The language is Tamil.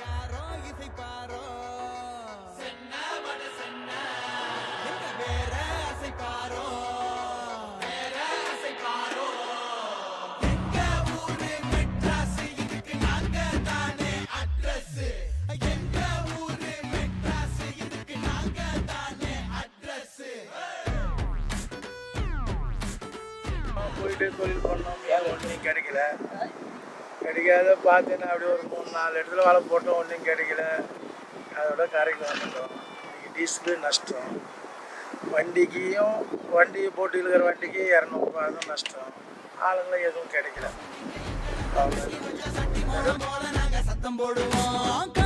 யாரோ இசைப்பாரோ எங்க வேற அசைப்பாரோ எங்க ஊரு மெட்ராஸ் இதுக்கு நாங்க தானே அட்ரஸ் எங்க ஊரு மெட்ராஸ் இதுக்கு நாங்க தானே அட்ரஸ் போயிட்டு தொழில் பண்ணோம், ஏன் ஒன்றும் கிடைக்காத பார்த்தீங்கன்னா அப்படியே ஒரு 3-4 இடத்துல வேலை போட்டோம், ஒன்றும் கிடைக்கல. அதோட கரைக்கு வந்துட்டோம். இன்றைக்கி டீசலு நஷ்டம், வண்டி போட்டு இருக்கிற வண்டிக்கு 200 ரூபா தான் நஷ்டம். ஆளுங்களும் எதுவும் கிடைக்கல. சட்டி போல நாங்க சத்தம் போடுவோம்.